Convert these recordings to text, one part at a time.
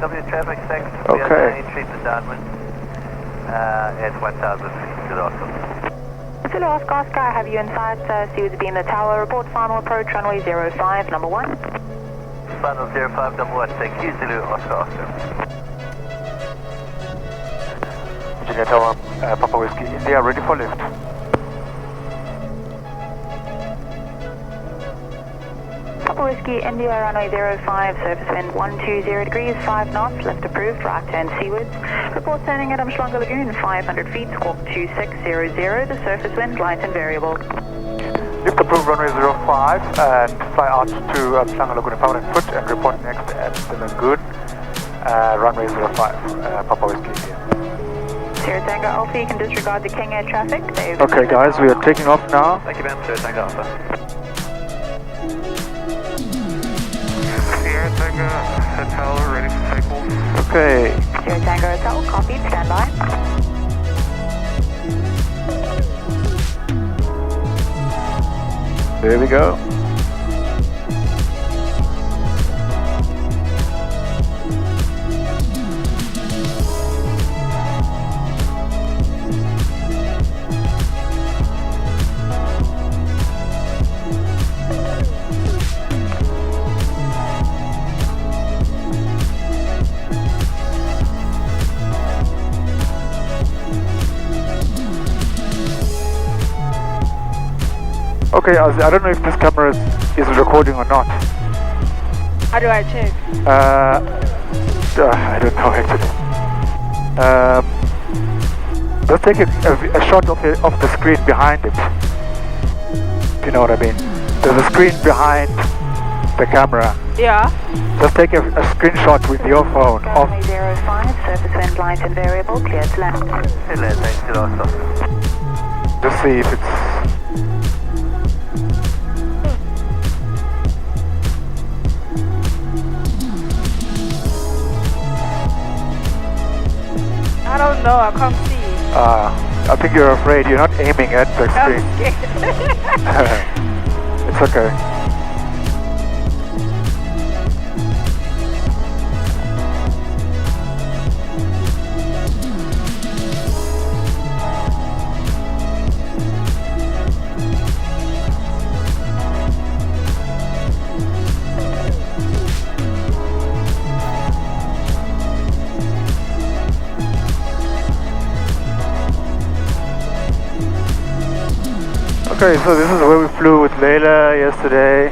W traffic 6. Okay. Treatment downwind. At 1,000 feet to the Oscar. Zulu Oscar, Oscar, I have you in sight. Seawards beam the tower. Report final approach, runway 05, number 1. Final 05, number 1. Thank you, Zulu Oscar, Oscar. Engineer Tower, Papa Whiskey India, ready for lift. Papa Whiskey India, runway 05, surface wind 120 degrees, 5 knots, left approved, right turn seawards. Report turning at Umhlanga Lagoon, 500 feet, squawk 2600, the surface wind light and variable. Lift approved, runway 05, and fly out to Umhlanga Lagoon power and foot, and report next at the Lagoon, runway 05, Papa Whiskey India. Sierra Tango Alpha, you can disregard the King Air traffic. Okay guys, we are taking off now. Thank you, ma'am. Sierra Tango Alpha. Sierra Tango Hotel, ready for takeoff. Okay. Sierra Tango Hotel, copied, stand by. There we go. Okay, I don't know if this camera is recording or not. How do I check? I don't know actually. Just take a shot of the screen behind it. If you know what I mean. There's a screen behind the camera. Yeah. Just take a screenshot with your phone. Runway 05, surface wind light and variable, clear to land. Hello, thanks, Zulu Oscar. Just see if it's... I don't know, I can't see. I think you're afraid. You're not aiming at the I'm screen. scared. It's okay. Okay, so this is where we flew with Layla yesterday.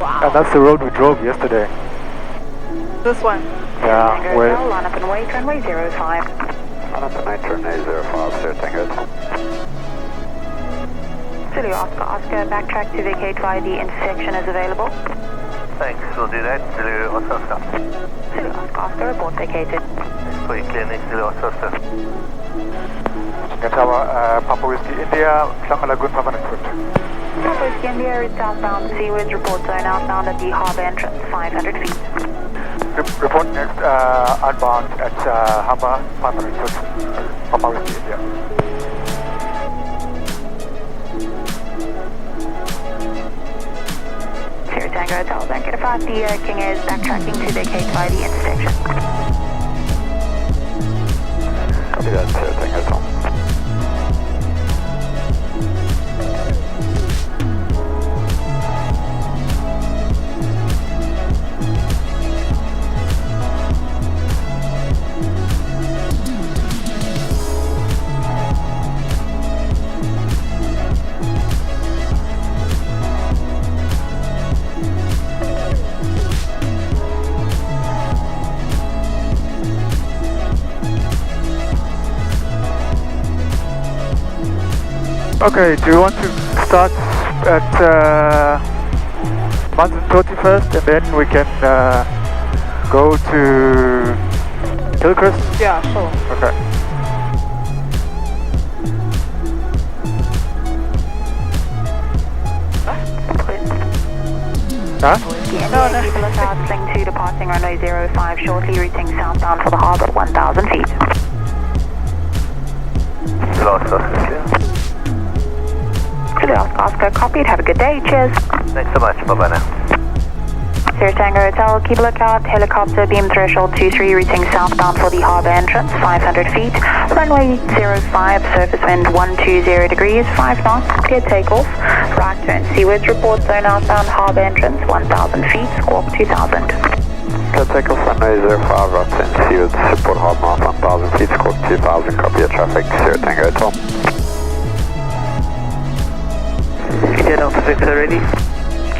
Wow. And that's the road we drove yesterday. This one. Yeah, Tango where... Hotel, line up and wait, runway 05. Line up and wait, runway 05, Sierra Tango. Zulu Oscar, Oscar, backtrack to vacate via the intersection is available. Thanks, we'll do that. Zulu Oscar. Zulu Oscar, Oscar, report vacated. Thanks for your clearance, Zulu Oscar. Engineer Tower, Papa Whiskey India, Umhlanga Lagoon permanent foot. Papa Whiskey India, route southbound seawards, report zone outbound at the harbour entrance, 500 feet. Report next outbound at harbour 500 foot, Papa Whiskey India. Sierra Tango Hotel, don't get about the King Air is backtracking to vacate via the intersection. Copy that, Sierra Tango Hotel. Okay, do you want to start at Manzantoti first, and then we can go to Hillcrest? Yeah, sure. Okay. Huh? No, people are southling to departing runway 05 shortly, reaching southbound for the harbour, 1,000 feet. Zulu Oscar, clear. Julie Oscar, copied. Have a good day. Cheers. Thanks so much. Bye-bye now. Sierra Tango Hotel, keep a lookout. Helicopter beam threshold 23 routing southbound for the harbour entrance, 500 feet. Runway 05, surface wind 120 degrees, 5 knots, clear takeoff. Right turn seawards, report zone outbound harbour entrance, 1000 feet, squawk 2000. Clear takeoff, runway 05, right turn seawards, report hard mouth 1000 feet, squawk 2000, copy your traffic, Sierra Tango Hotel. India Delta Victor ready?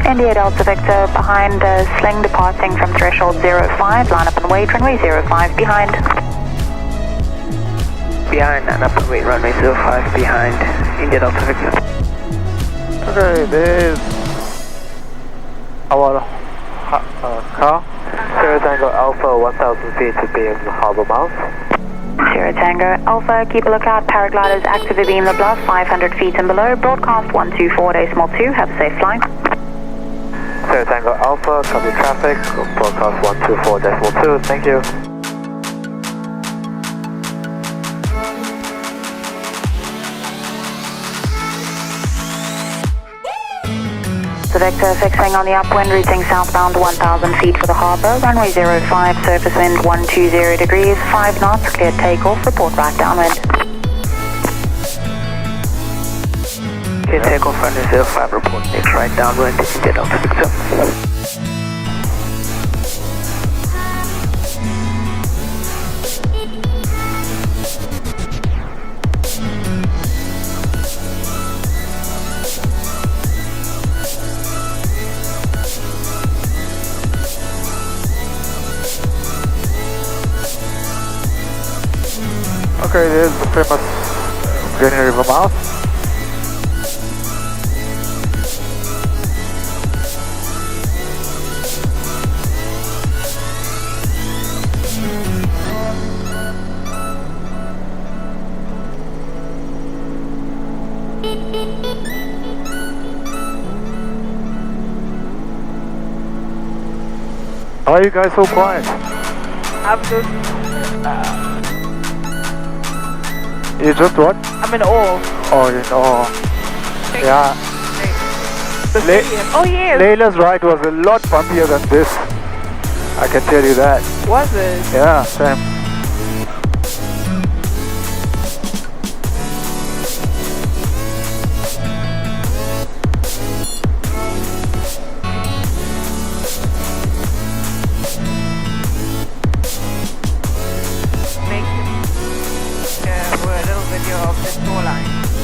India Delta Victor behind Sling departing from threshold 05, line up and wait, runway 05 behind. Behind and up and wait, runway 05 behind. India Delta Victor. Okay, there's our car. Sierra Tango Alpha 1000 feet to be in harbour mouth. Sierra Tango Alpha, keep a lookout. Paragliders active beam the bluff, 500 feet and below. Broadcast 124.2, have a safe flight. Sierra Tango Alpha, copy traffic, broadcast 124.2, thank you. The Victor fixing on the upwind, routing southbound 1000 feet for the harbour. Runway 05, surface wind 120 degrees, 5 knots, clear takeoff, report right downwind. Clear takeoff, runway 05, report next right downwind, India Delta Victor. Okay, there's the famous Green River mouth. Why are you guys so quiet? I'm just, You just what? I'm in awe. Oh, you know. Yeah. The stadium. Oh yes. Layla's ride was a lot bumpier than this. I can tell you that. Was it? Yeah, same.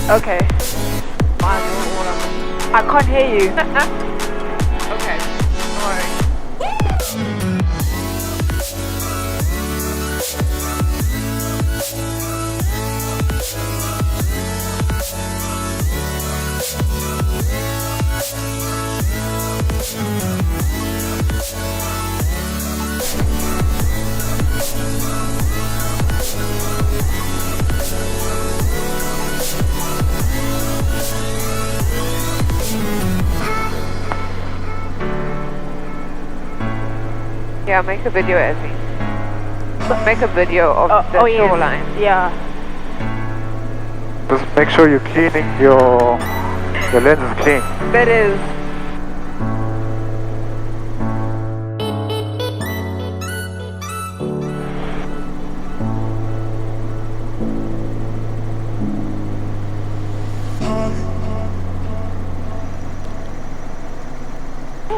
Okay. I can't hear you. Okay. Alright. Yeah, make a video, Ezzy. Make a video of the shoreline. Yes. Yeah. Just make sure you're cleaning your lens is clean. That is.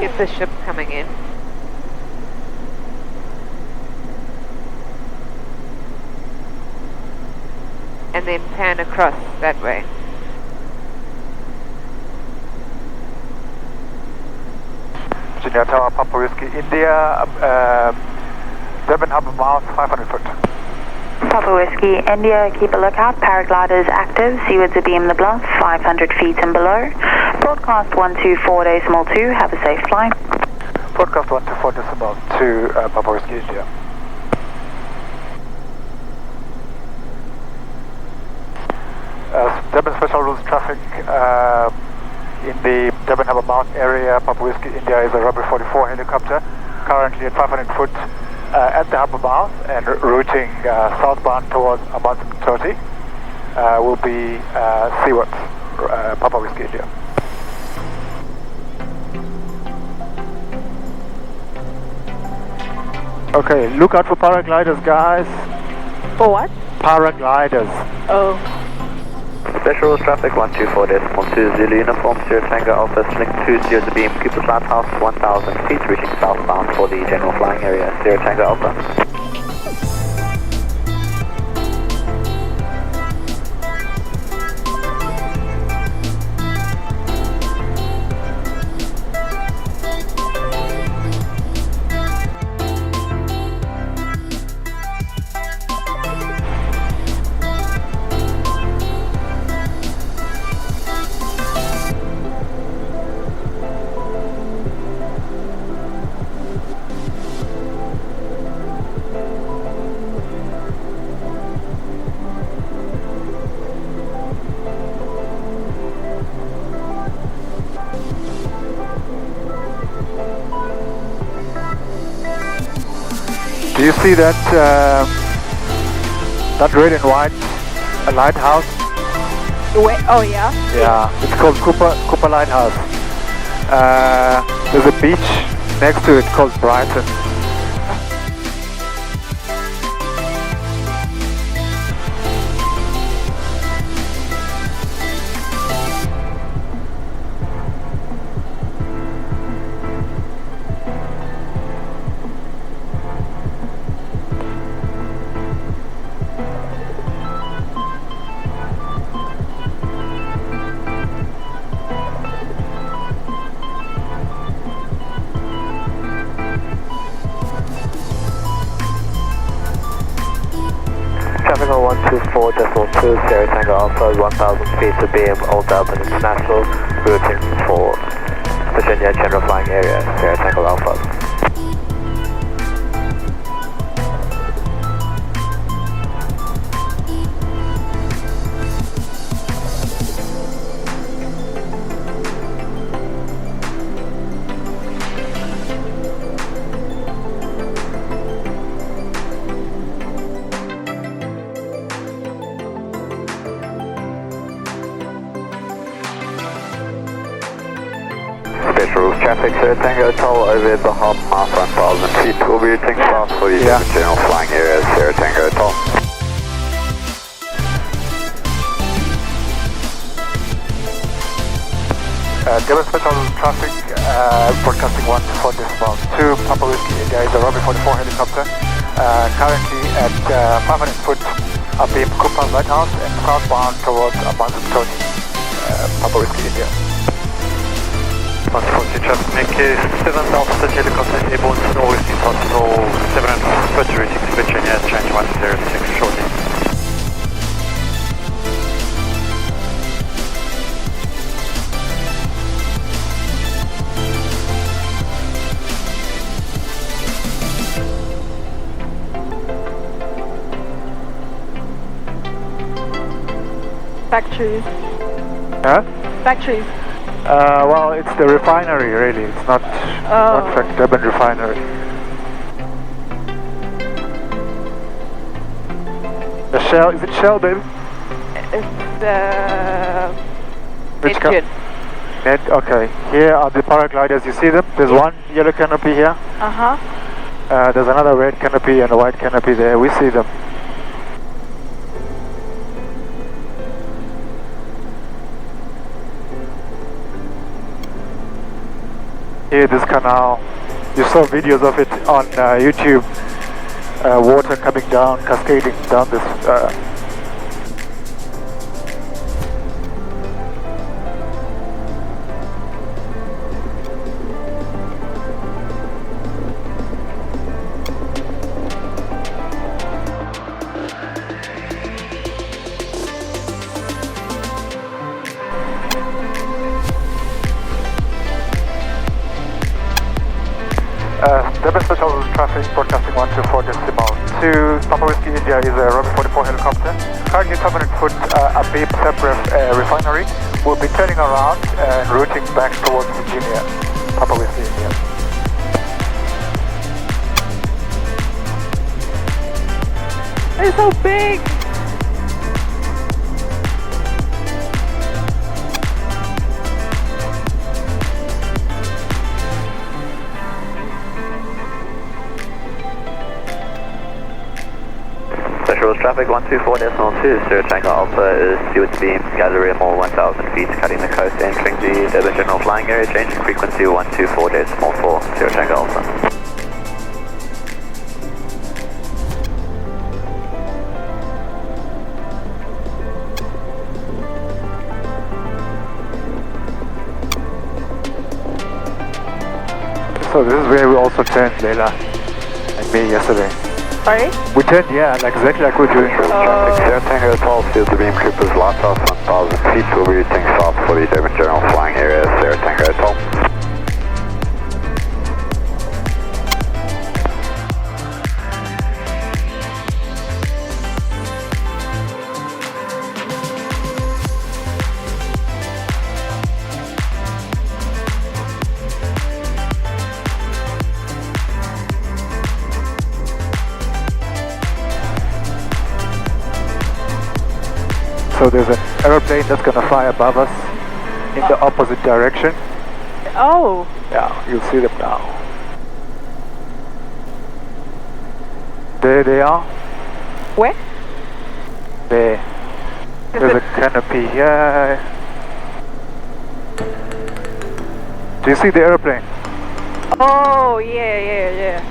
If the ship's coming in. And then pan across that way. Virginia Tower, Papa Whiskey, India, Durban Harbour Mouth, 500 foot. Papa Whiskey, India, keep a lookout. Paragliders active, seawards abeam the bluff, 500 feet and below. Broadcast 124.2, have a safe flight. Broadcast 124.2, Papa Whiskey, India. Durban Special Rules traffic in the Durban Harbour Mouth area, Papa Whiskey, India is a R44 helicopter, currently at 500 foot at the harbour mouth and routing southbound towards Amanzimtoti will be seawards. Papa Whiskey India. Okay, look out for paragliders, guys. For what? Paragliders. Oh. Special rules traffic 124.20 Zulu uniform 0 Tango Alpha Sling 20 the beam Cooper's Lighthouse 1000 feet reaching southbound for the general flying area 0 Tango Alpha. Do you see that that red and white lighthouse? Wait, oh yeah? Yeah, it's called Cooper Lighthouse. There's a beach next to it called Brighton. Traffic on 124.2 Sierra Tango Alpha 1000 feet to beam Old Durban International routing for Virginia general flying area Sierra Tango Alpha. Special rules traffic, Sierra Tango Toll over the half mile front 1000 feet. We'll be routing south for the general flying area, Sierra Tango Toll. Durban special traffic, broadcasting 124.2 Papa Whiskey India is a R44 helicopter. Currently at 500 foot abeam Cooper Lighthouse and southbound towards Tony, Papa Whiskey India. 140 traffic, make 7th altitude helicopter airborne to northwest in possible 700 foot routing to Virginia, change 106 shortly. Factories. Huh? Factories. Well, it's the refinery really, it's not Durban refinery. The Shell, is it Shell, baby? It's Which engine. Okay, here are the paragliders, you see them? There's one yellow canopy here. Uh-huh. There's another red canopy and a white canopy there, we see them. Here, this canal, you saw videos of it on YouTube, water coming down, cascading down this Durban special traffic broadcasting 124.2 Papa Whiskey India is a R44 helicopter. Currently 500 foot abeam Separate refinery. We'll be turning around and routing back towards Virginia, Papa Whiskey India. It's so big. Specialist traffic 124.2, Sierra Tango Alpha is seaward beam, gallery more 1,000 feet, cutting the coast, entering the Durban general flying area, changing frequency 124.4, Sierra Tango Alpha. So this is where we also turned, Leila and me yesterday. Sorry? We turned, yeah, like exactly like we're doing. Traffic Sierra Tango 12, sealed to beam, Cooper's Lighthouse 1,000 feet, will be routing south for the Durban general flying area, Sierra Tango 12. So there's an aeroplane that's going to fly above us in the opposite direction. Oh. Yeah, you'll see them now. There they are. Where? There. There's a canopy here. Do you see the aeroplane? Oh, yeah.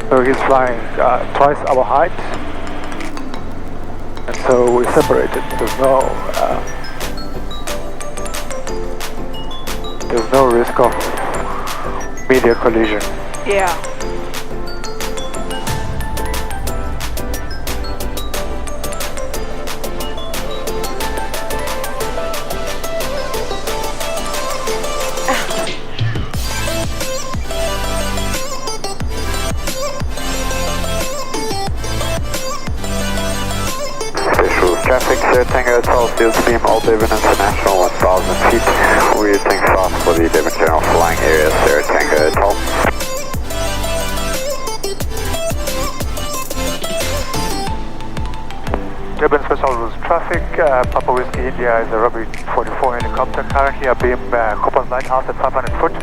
So he's flying twice our height, and so we're separated. There's no risk of media collision. Yeah. Traffic, Sierra Tango 12, sealed to beam, all Durban International 1,000 feet, we're routing south for the Durban general flying area, Sierra Tango 12. Durban Special Rules Traffic, Papa Whiskey India is a R44 helicopter, currently a beam Cooper's Lighthouse at 500 foot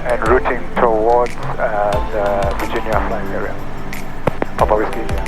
and routing towards the Virginia flying area. Papa Whiskey India.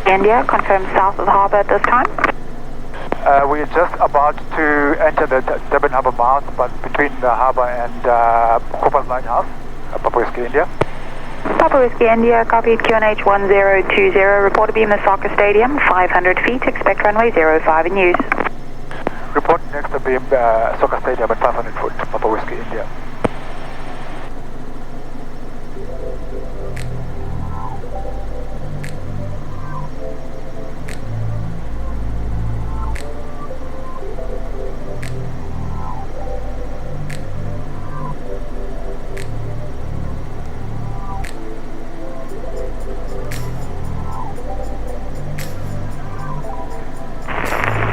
India, confirm south of the harbour at this time. We're just about to enter the Durban harbour mouth, but between the harbour and Cooper's Lighthouse, Papa Whiskey India. Papa Whiskey India, copied QNH 1020, report to beam the soccer stadium, 500 feet, expect runway 05 in use. Report next to beam soccer stadium at 500 foot, Papa Whiskey India.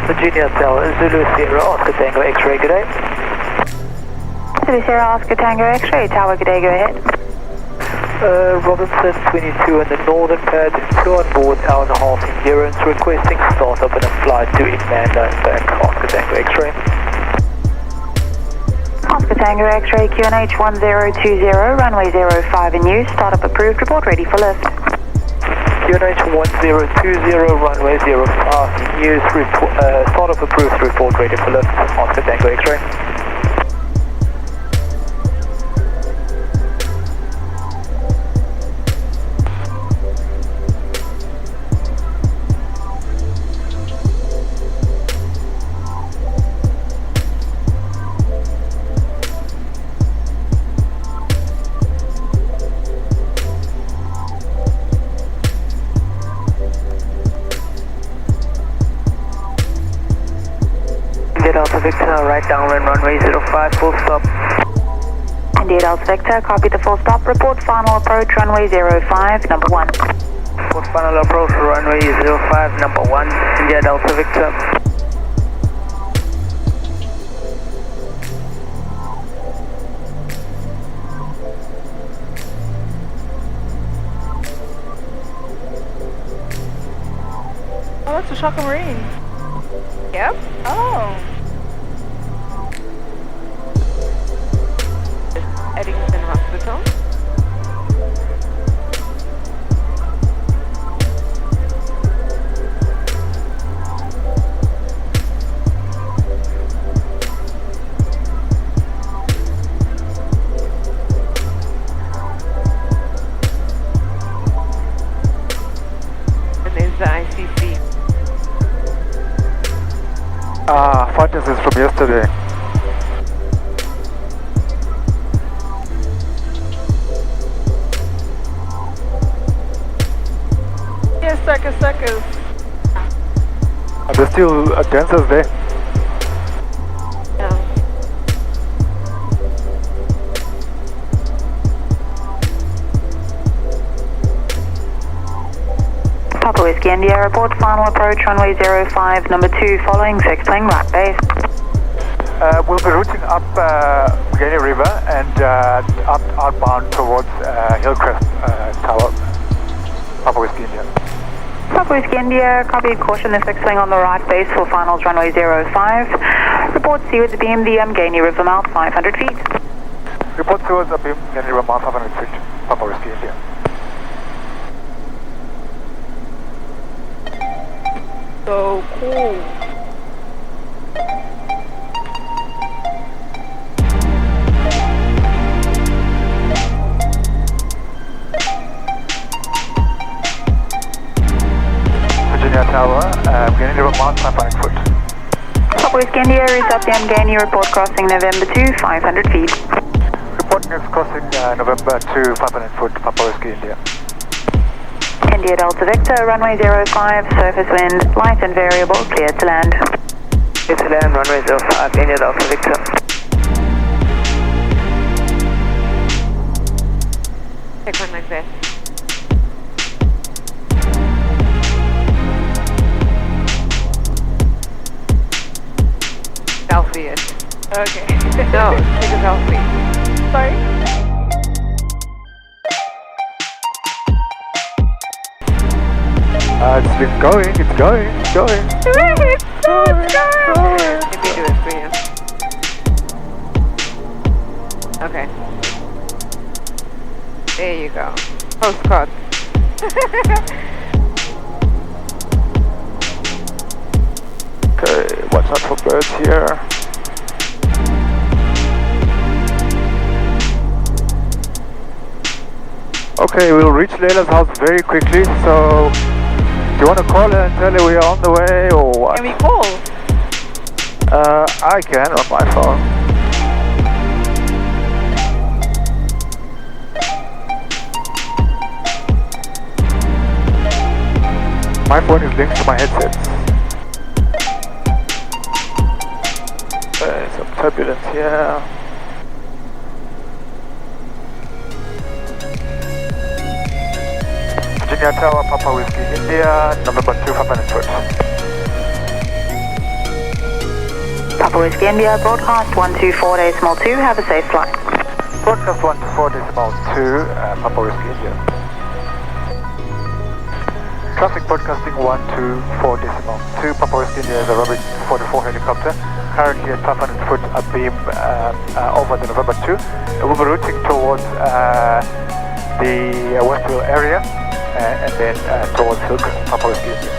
Virginia Cell, Zulu Sierra, Oscar Tango X-ray, good day. Zulu Sierra, Oscar Tango X-ray, Tower, good day, go ahead. Robinson 22 in the northern pad, two on board, hour and a half endurance, requesting startup and a flight to Inland and back, Oscar Tango X-ray. Oscar Tango X-ray QNH 1020, runway 05 in use, startup approved, report ready for lift. QNH 1020, runway 05 in use, startup approved, report ready for lift, Oscar Tango X-ray. Delta Victor, right downwind runway 05, full stop. India Delta Victor, copy the full stop, report final approach runway 05, number 1. Report final approach runway 05, number 1, India Delta Victor. Oh, that's a shock and marine. Yep. Oh. Eddington Hospital. And there's the ICC. Flight test is from yesterday. Yes, seconds. Are there still dancers there? Yeah. Papa Whiskey India, report final approach runway 05, number 2, following 6 playing right base. We'll be routing up Gainey River and up outbound towards Hillcrest Tower. Papa Whiskey India. Papa Whiskey India, copy, caution the 6 wing on the right base for finals runway 05. Report seawards beam the Gainey River mouth 500 feet. Report towards the beam, Gainey River mouth 500 feet. Papa Whiskey India. So cool. Virginia Tower, Gainey River mouth 500 foot. Papa Whiskey India, route up the Gainey, report crossing November 2, 500 feet. Report next crossing November 2, 500 foot, Papa Whiskey India. India Delta Victor, runway 05, surface wind, light and variable, clear to land. Clear to land, runway 05, India Delta Victor. Take one like this. Selfie it. Okay. No, take a selfie. Sorry. It's been going, it's going. Let me do it for you. Okay. There you go. Postcard. Okay, watch out for birds here. Okay, we'll reach Leila's house very quickly, so do you want to call her and tell her we are on the way or what? Can we call? I can on my phone. My phone is linked to my headset. Some turbulence here. Virginia Tower, Papa Whiskey India, November 2, 500 foot. Papa Whiskey India, broadcast 124.2, have a safe flight. Broadcast 124.2, Papa Whiskey India. Traffic broadcasting 124.2, Papa Whiskey India is a R44 helicopter, currently at 500 foot abeam over the November 2. It will be routing towards the Westville area and then towards Hillcrest, Papa Whiskey India.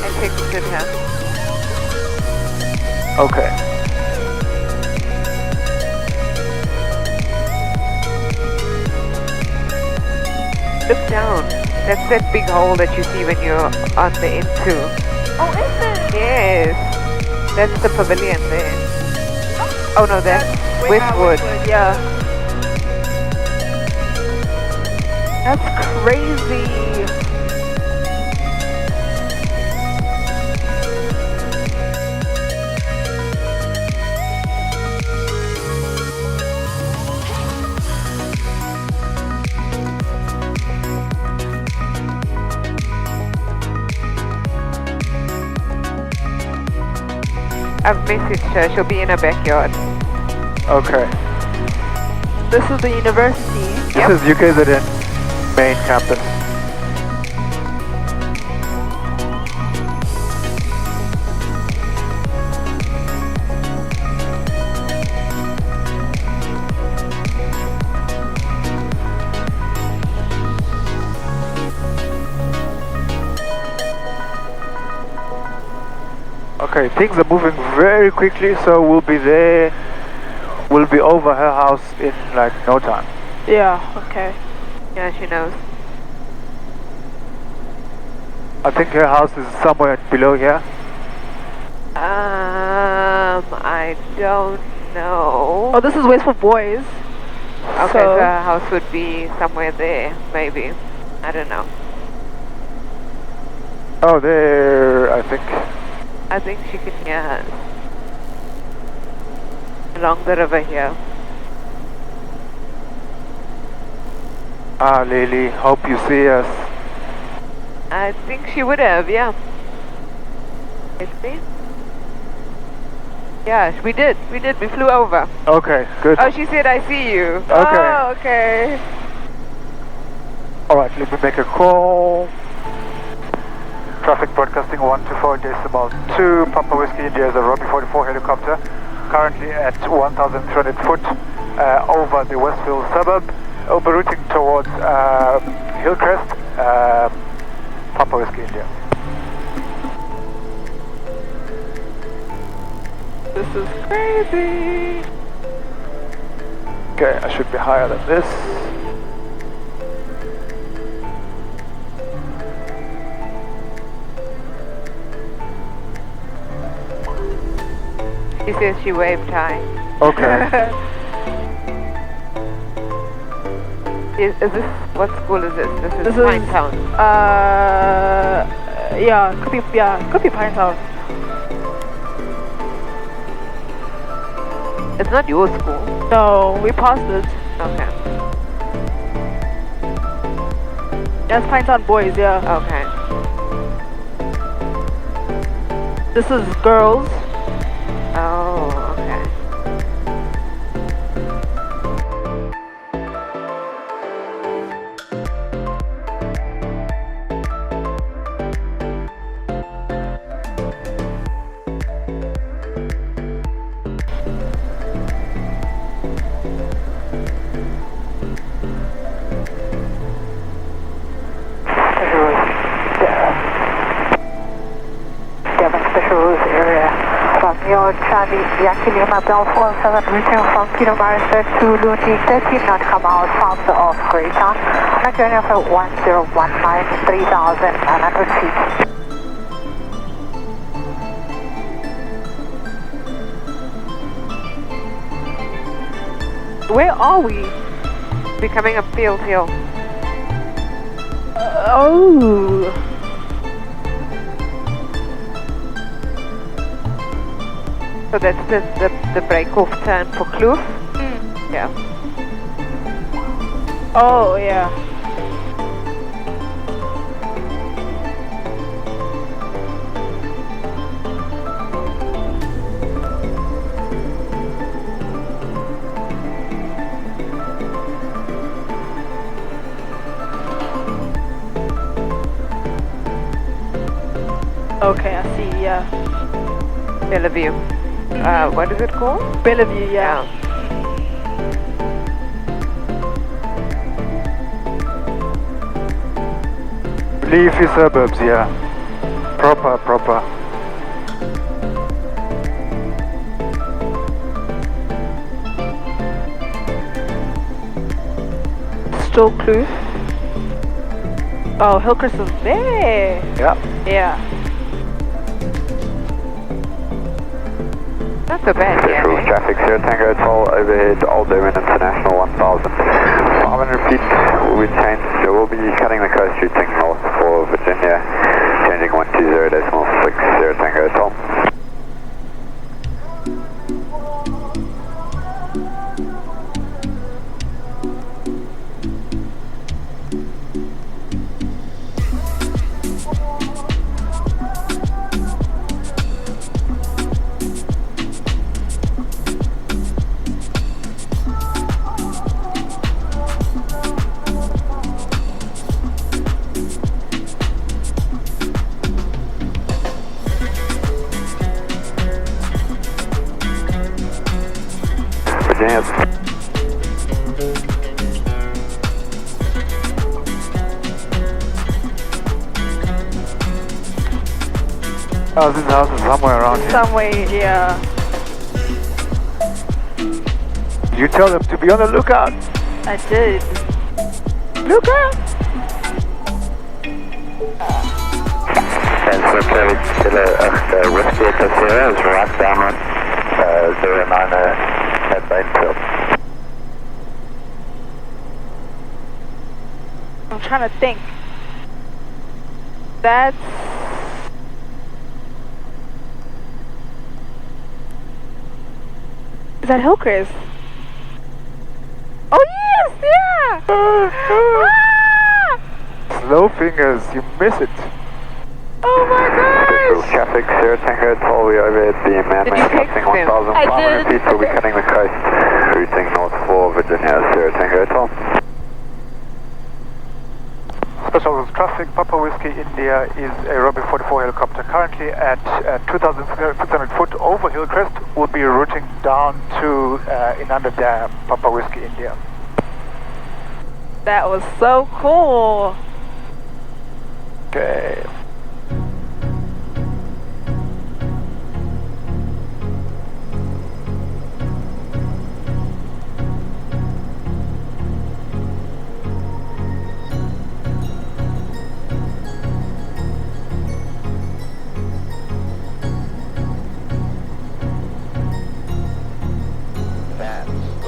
And take the good hand. Okay. Look down. That's that big hole that you see when you're on the N2. Oh, is it? Yes. That's the pavilion there. Oh no, that's Westwood. Yeah. That's crazy. I've messaged her. She'll be in her backyard. Okay. This is the university. This is UKZN main campus. Okay, things are moving very quickly, so we'll be there. We'll be over her house in like no time. Yeah, okay. Yeah, she knows. I think her house is somewhere below here. I don't know. Oh, this is West for Boys. Okay, so her house would be somewhere there, maybe. I don't know. Oh, there, I think. I think she can hear us. Along the river here. Ah, Lily, hope you see us. I think she would have, yeah. Let's see. Yeah, we did. We flew over. Okay, good. Oh, she said, I see you. Okay. Oh, okay. Alright, let me make a call. Traffic broadcasting 124.2, Papa Whiskey India is a R44 helicopter, currently at 1,300 foot over the Westville suburb, over routing towards Hillcrest, Papa Whiskey India. This is crazy. Okay, I should be higher than this. She says she waved hi. Okay. Is this, what school is this? This is Pinetown. Could be Pinetown. It's not your school. No, we passed it. Okay. That's Pinetown Boys, yeah. Okay. This is girls. Oh, okay. Charlie, Yankee Lima Bell 47, return from Kilo Marisburg to Lundi, 13 knot, come out from the off Greytown, on a journey of 1019, 3,900 feet. Where are we? Becoming a field hill. Oh. So that's the break-off turn for Kloof? Yeah. Oh, yeah. Okay, I see, yeah. Bellevue. What is it called? Bellevue, yeah. Leafy suburbs, yeah. Proper. Still Kloof. Oh, Hillcrest is there. Yeah. Yeah. Not so bad, yeah. Cruise traffic, Sierra Tango Toll, overhead, Old Durban International 1000. 500 feet will be changed, so we'll be cutting the coast shooting north for Virginia, changing 120.6 Sierra Tango Toll. Virginia. Oh, this house is somewhere around here. Somewhere, yeah. You tell them to be on the lookout. I did. Look out! Transfer traffic, Whiskey Sierra is right downwind, 09 at Bainfield. I'm trying to think. That's... Is that Hillcrest? Oh yes, yeah! Slow fingers, you miss it. Oh my Cruise gosh! traffic, Sierra Tango Toll, we overhead the Did you man-made text crossing him? 1,500 feet, we'll be I did. cutting the coast, routing north for Virginia, Sierra Tango Toll. Special traffic, Papa Whiskey India is a R44 helicopter currently at 2,600 foot over Hillcrest. Will be routing down to Inanda Dam, Papa Whiskey India. That was so cool. Okay.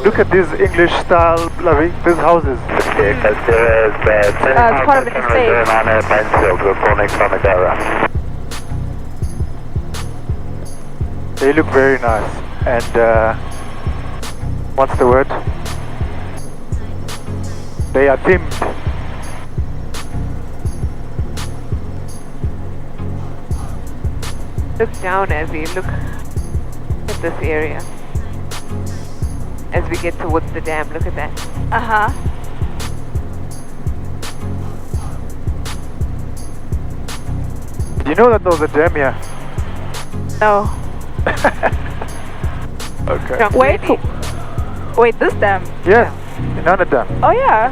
Look at these English style, these houses. It's part of an estate. They look very nice. And what's the word? They are dimmed. Look down as we look at this area. As we get towards the dam, look at that. Uh-huh. Did you know that there was a dam here? No. Okay. Wait, wait, this dam? Yeah, Inanda Dam. Oh yeah.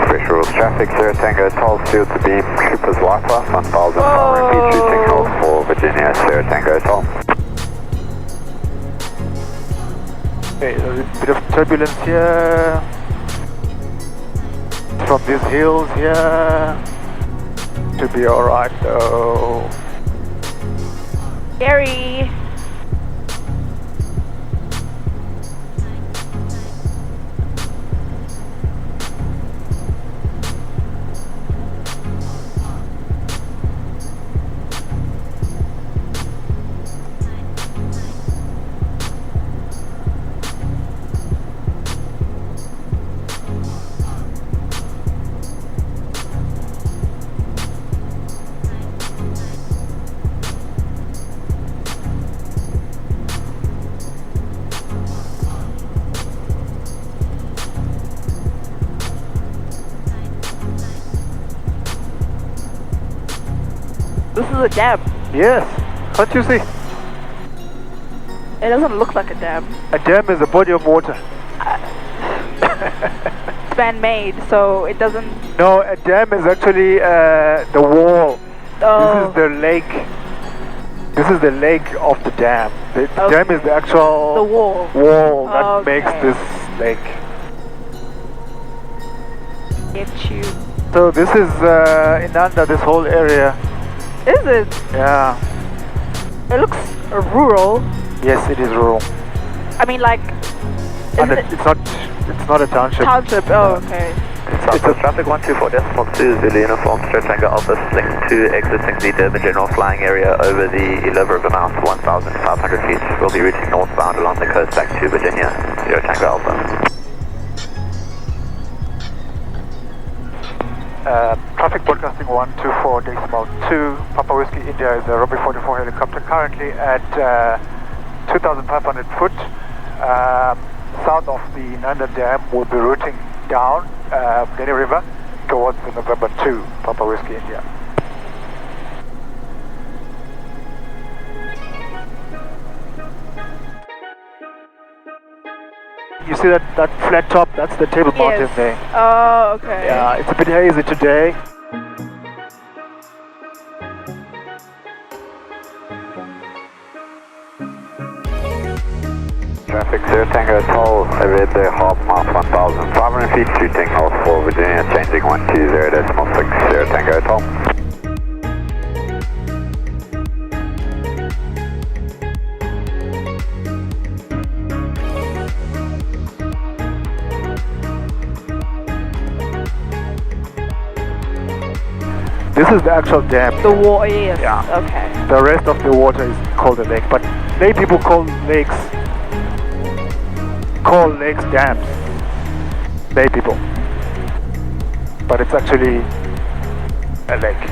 Fresh rules traffic, Sierra Tango Toll, field to beam, Cooper's Lighthouse, 1,500 feet, routing north for Virginia, Sierra Tango Toll. Okay, there's a bit of turbulence here. From these hills here. Should be alright though. Scary. This is a dam. Yes. Can't you see? It doesn't look like a dam. A dam is a body of water. It's man-made, so it doesn't... No, a dam is actually the wall. Oh. This is the lake. This is the lake of the dam. The Okay. dam is the actual The wall. that Okay. makes this lake. Get you. So this is in under this whole area. Is it? Yeah. It looks rural. Yes, it is rural. I mean, like... And Is it it's not a township. township? Oh, okay. Southwest traffic 124.2 Zulu Uniform, Straight Tango Alpha, link to exiting the Durban general flying area over the Ilova River mouth, 1,500 feet. We'll be routing northbound along the coast back to Virginia, 0 Tango Alpha. Traffic broadcasting 124.2 Papa Whiskey India is a R44 helicopter currently at 2,500 foot south of the Nanda Dam. Will be routing down Denny River towards the November 2 Papa Whiskey India. You see that flat top? That's the Table Mountain there. Oh, okay. Yeah, it's a bit hazy today. Traffic 0 Tango Toll, overhead the half mile 1,500 feet, shooting north for Virginia, changing 120.6, 0 Tango Toll. This is the actual dam. The wall, yes. Yeah. Okay. The rest of the water is called a lake, but lay people call lakes dams. Lay people. But it's actually a lake.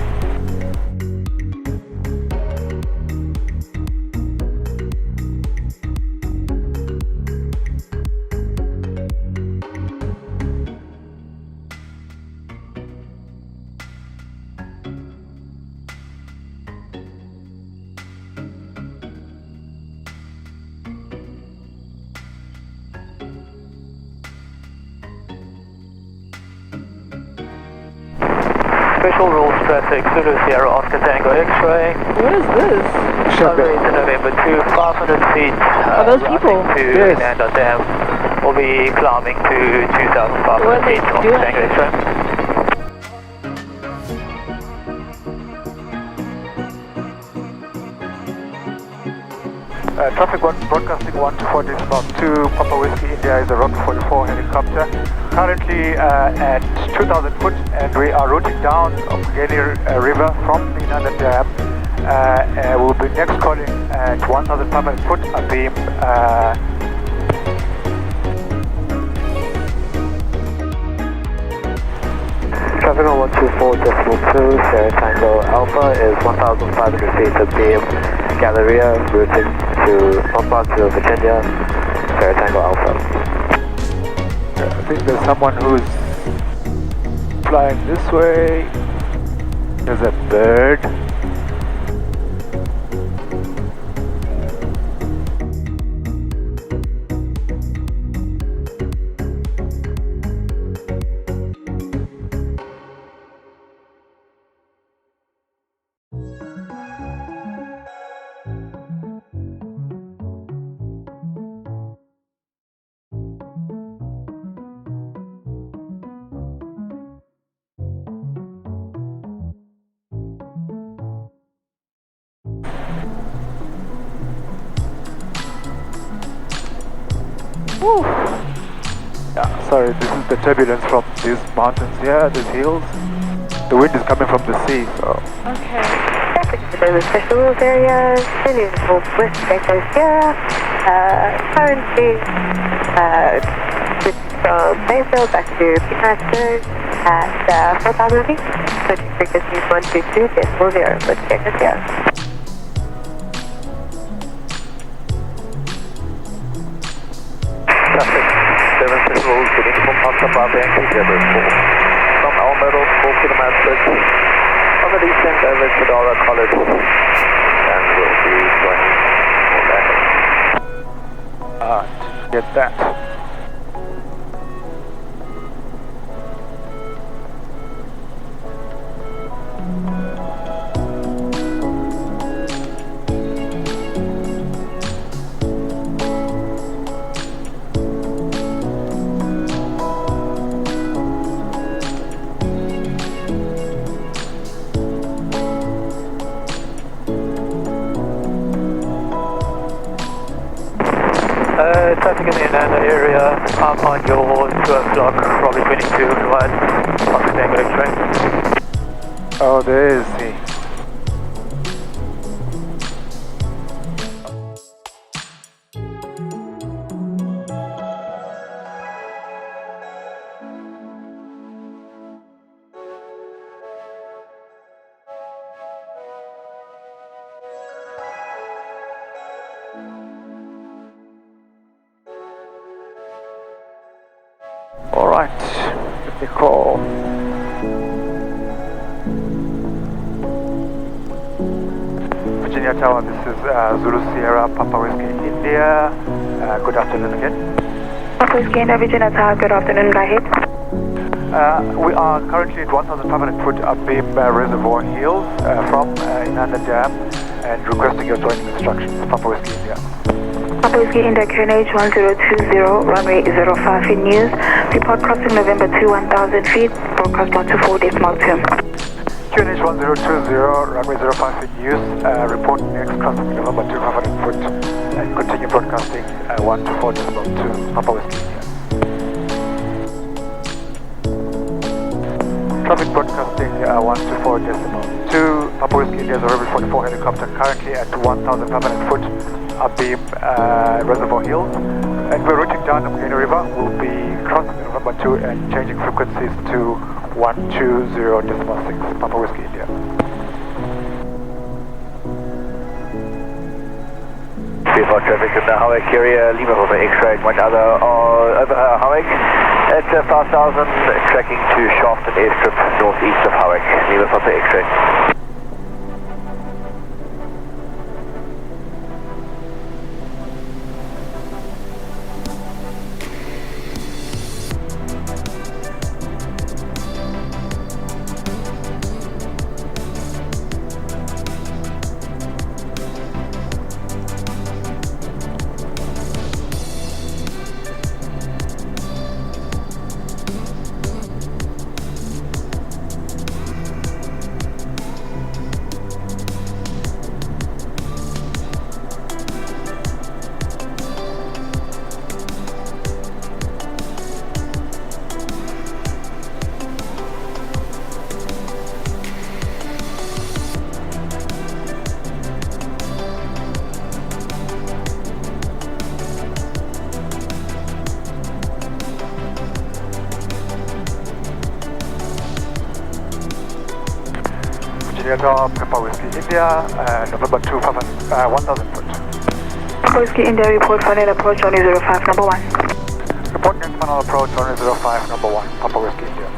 Special rules traffic, Zulu Sierra Oscar Tango X-ray. What is this? Runway to November 2, 500 feet. Are those people? To Yes. Nanda Dam. We'll be climbing to 2,500 What are they feet on doing? Tango X-ray. Traffic 1 broadcasting 124.2 Papa Whiskey India is a R44 helicopter. Currently at 2,000 foot, and we are routing down Gany River from the Nanda Dam. We'll be next calling at 1,500 foot abeam. Traffic on 124.2, Sierra Tango Alpha is 1,500 feet abeam. Galleria, routing to northbound to Virginia, Sierra Tango Alpha. I think there's someone who's flying this way. There's a bird. Whew. Yeah, sorry, this is the turbulence from these mountains here, these hills. The wind is coming from the sea, so... Okay. Traffic to the special rules area, Scenic West Lighthouse Sierra. Currently, from Bayfield back to Petersburg at 4,000 feet. Switching frequency 122.0 with Jacob Sierra. Traffic 7 special rules, heading from Alpha Bravo Yankee Zebra 4. From Almeida, 4 kilometers, Some of these sent over to Dora College and we'll be joining for that. Didn't get that. Traffic in the Ananda area, I'm on your 2 o'clock, probably 22 right, Fox Tango X-ray. Oh, there is the... Alright, let me call. Virginia Tower, this is Zulu Sierra, Papa Whiskey, India. Good afternoon again. Papa Whiskey India, Virginia Tower, good afternoon, go ahead. We are currently at 1,500 foot Abeam Reservoir Hills from Inanda Dam and requesting your joining instructions, Papa Whiskey India. Papa Whiskey India, QNH 1020, runway 05 in use. Report crossing November 2, 1,000 feet, broadcast 124.2. QNH 1020, runway 05 in use, report next crossing November 2, 500 foot, and continue broadcasting 124.2, Papa Whiskey India. Traffic broadcasting 124.2, Papa Whiskey India is a R44 helicopter currently at 1,500 foot. Abeam Reservoir Hills, and we're routing down the Mugene River. We'll be crossing November 2 and changing frequencies to 120.6, Papa Whiskey India. Before traffic in the Hawick area, Lima Papa X-ray, one other over Hawick at 5,000, tracking to Shaft and Airstrip northeast of Hawick, Lima Papa X-ray. Tower, Papa Whiskey India, November 2, 1,000 foot. Papa Whiskey India, report final approach on 05, number 1. Report next final approach on 05, number 1, Papa Whiskey India.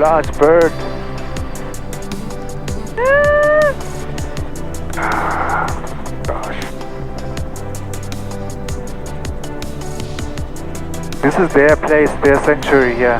Gosh, bird. Gosh. This is their place, their sanctuary here.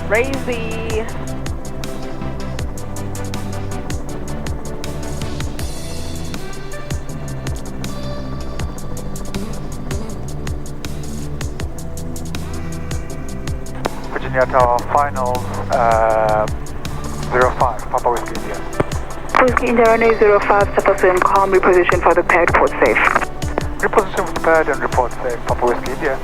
Crazy. Virginia Tower, finals 05, Papa Whiskey India. Whiskey India runway 05, supposed to calm, reposition for the pad, port safe. Reposition for the pad and report safe, Papa Whiskey India.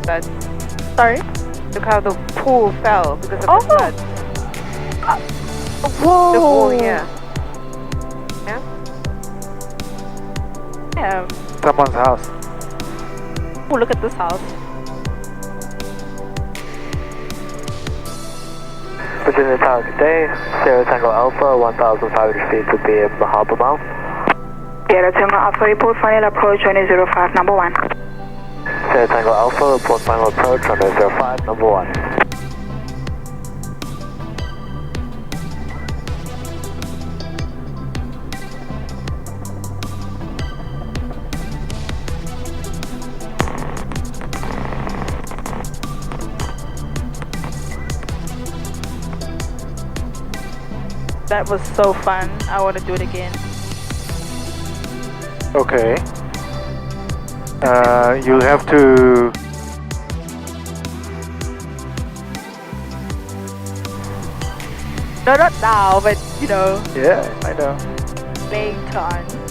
That Sorry? look how the pool fell because of the flood. Whoa. The pool, yeah. Yeah? Yeah. Someone's house. Oh, look at this house. Virginia Tower, good day. Sierra Tango Alpha, 1,500 feet to be in the harbor mouth. Sierra Tango Alpha, report final approach, runway 05, number 1. Sierra Tango Alpha, report final approach, runway 05, number 1. That was so fun. I want to do it again. Okay. You'll have to... No, not now, but you know, Yeah, I know. later on.